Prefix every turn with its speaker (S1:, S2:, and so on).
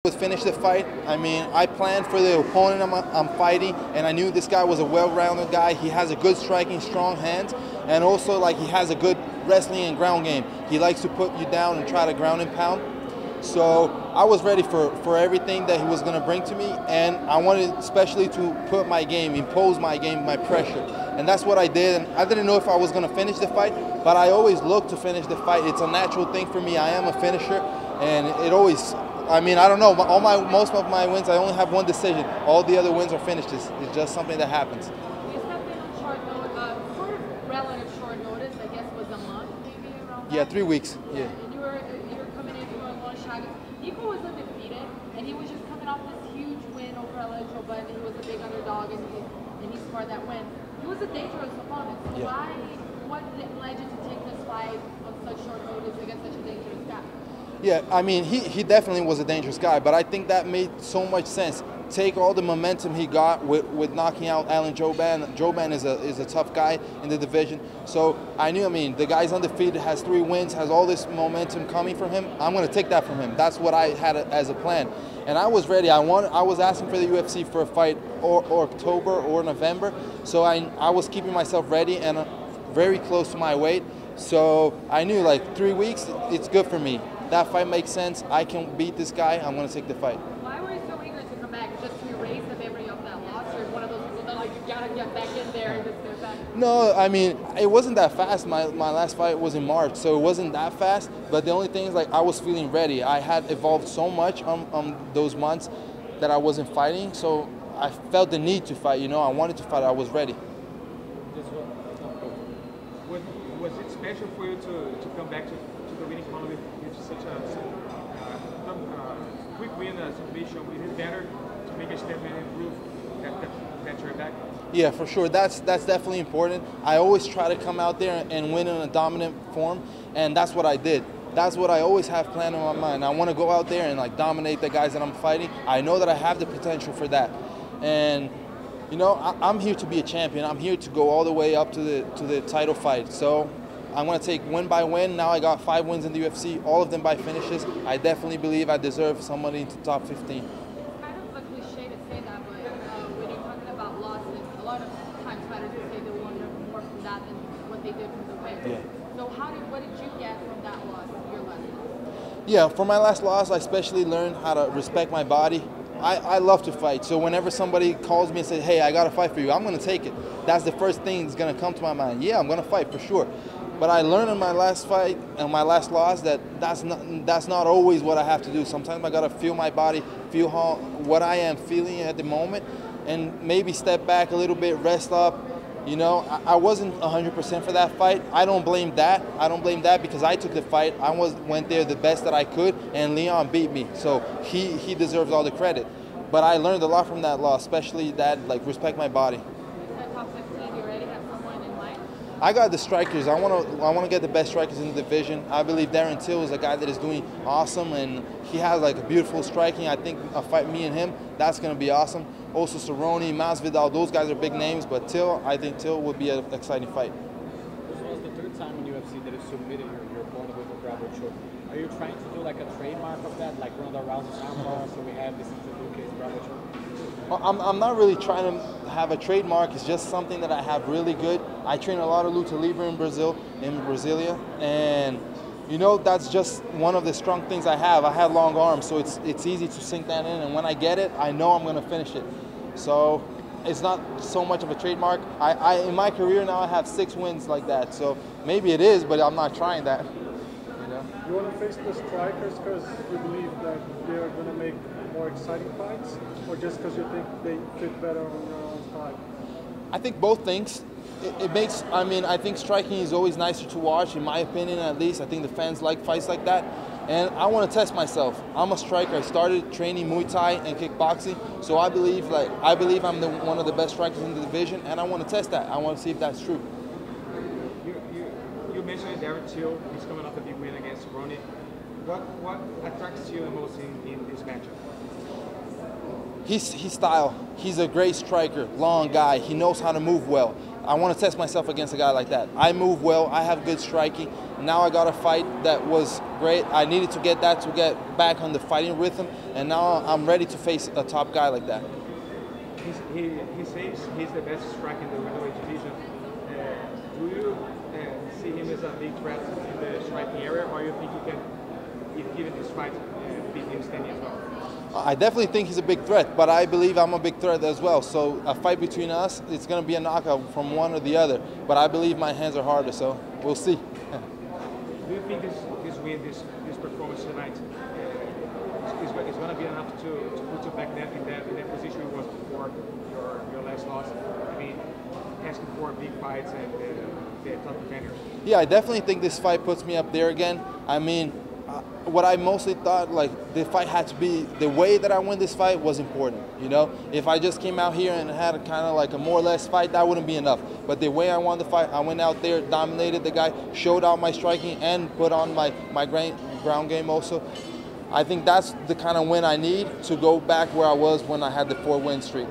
S1: would finish the fight. I mean, I planned for the opponent I'm fighting, and I knew this guy was a well-rounded guy. He has a good striking, strong hands, and also like he has a good wrestling and ground game. He likes to put you down and try to ground and pound. So I was ready for everything that he was going to bring to me, and I wanted especially to put my game, impose my game, my pressure. And that's what I did. And I didn't know if I was going to finish the fight, but I always look to finish the fight. It's a natural thing for me. I am a finisher, and it always, I mean, I don't know, most of my wins, I only have one decision. All the other wins are finishes. It's just something that happens.
S2: You stepped in on short notice, sort of relative short notice, I guess was a month maybe around that?
S1: Yeah, 3 weeks. Yeah.
S2: And you were coming in from a long shot. Niko was undefeated, and he was just coming off this huge win over Alejo, but he was a big underdog, and he scored that win. He was a dangerous opponent. So
S1: Yeah.
S2: what led you to take this fight on such short notice against such a dangerous guy?
S1: Yeah, I mean, he definitely was a dangerous guy, but I think that made so much sense. Take all the momentum he got with knocking out Alan Jouban. Jouban is a tough guy in the division. So I knew, I mean, the guy's undefeated, has 3 wins, has all this momentum coming from him. I'm going to take that from him. That's what I had as a plan. And I was ready. I was asking for the UFC for a fight or October or November. So I was keeping myself ready and very close to my weight. So I knew like 3 weeks, it's good for me. That fight makes sense. I can beat this guy. I'm going to take the fight.
S2: Why were you so eager to come back? Just to erase the memory of that loss? Or one of those people that like, you got to get back in there and just get back?
S1: No, I mean, it wasn't that fast. My last fight was in March, so it wasn't that fast. But the only thing is, like, I was feeling ready. I had evolved so much on those months that I wasn't fighting. So I felt the need to fight, you know. I wanted to fight. I was ready.
S3: Was it special for you to come back to the winning column with such a quick win situation? Is it better to make a step and improve that you're back?
S1: Yeah, for sure. That's definitely important. I always try to come out there and win in a dominant form, and that's what I did. That's what I always have planned in my mind. I want to go out there and like dominate the guys that I'm fighting. I know that I have the potential for that, and you know, I'm here to be a champion. I'm here to go all the way up to the title fight. So I'm going to take win by win. Now I got 5 wins in the UFC, all of them by finishes. I definitely believe I deserve somebody into top 15.
S2: It's kind of a cliche to say that, but when you're talking about losses, a lot of times fighters will say they want more from that than what they did from the win.
S1: Yeah.
S2: So what did you get from that loss, your last loss?
S1: Yeah, for my last loss, I especially learned how to respect my body. I love to fight, so whenever somebody calls me and says, hey, I got to fight for you, I'm going to take it. That's the first thing that's going to come to my mind. Yeah, I'm going to fight for sure. But I learned in my last fight and my last loss that that's not always what I have to do. Sometimes I got to feel my body, feel what I am feeling at the moment, and maybe step back a little bit, rest up. You know, I wasn't 100% for that fight. I don't blame that. I don't blame that because I took the fight. I went there the best that I could, and Leon beat me. So he deserves all the credit. But I learned a lot from that loss, especially that, like, respect my body.
S2: You said top 15, you already have someone in mind?
S1: I got the strikers. I want to get the best strikers in the division. I believe Darren Till is a guy that is doing awesome, and he has like a beautiful striking. I think a fight me and him, that's going to be awesome. Also Cerrone, Masvidal, those guys are big names, but I think Till would be an exciting fight.
S4: This was the 3rd time in UFC that you submitted your opponent with a grapple choke. Are you trying to do like a trademark of that, like Ronda Rousey Sao so we have Vicente Luque's grapple choke?
S1: Well, I'm not really trying to have a trademark. It's just something that I have really good. I train a lot of luta libre in Brasilia, and you know, that's just one of the strong things I have. I have long arms, so it's easy to sink that in, and when I get it, I know I'm going to finish it. So it's not so much of a trademark. In my career now, I have 6 wins like that, so maybe it is, but I'm not trying that. You know?
S5: You want to face the strikers because you believe that they are going to make more exciting fights, or just because you think they fit better on your own style?
S1: I think both things. It makes, I mean, I think striking is always nicer to watch, in my opinion at least. I think the fans like fights like that. And I want to test myself. I'm a striker. I started training Muay Thai and kickboxing, so I believe I'm one of the best strikers in the division, and I want to test that. I want to see if that's true.
S3: You mentioned Darren Till. He's coming off a big win against Cerrone. What attracts you the most in this matchup?
S1: His style. He's a great striker, long guy. He knows how to move well. I want to test myself against a guy like that. I move well. I have good striking, Now I got a fight that was great. I needed to get that to get back on the fighting rhythm, and now I'm ready to face a top guy like that.
S3: He says he's the best striker in the welterweight division. Do you see him as a big threat in the striking area, or you think he can, if given this fight, beat him standing as well?
S1: I definitely think he's a big threat, but I believe I'm a big threat as well. So a fight between us, it's going to be a knockout from one or the other. But I believe my hands are harder, so we'll see.
S3: Do you think this win, this performance tonight, is going to be enough to put you back in that position you was before your last loss? I mean, asking for big fights and the top contenders.
S1: Yeah, I definitely think this fight puts me up there again. I mean, what I mostly thought, like, the fight had to be, the way that I win this fight was important, you know? If I just came out here and had a kind of like a more or less fight, that wouldn't be enough. But the way I won the fight, I went out there, dominated the guy, showed out my striking, and put on my ground game also. I think that's the kind of win I need to go back where I was when I had the 4-win streak.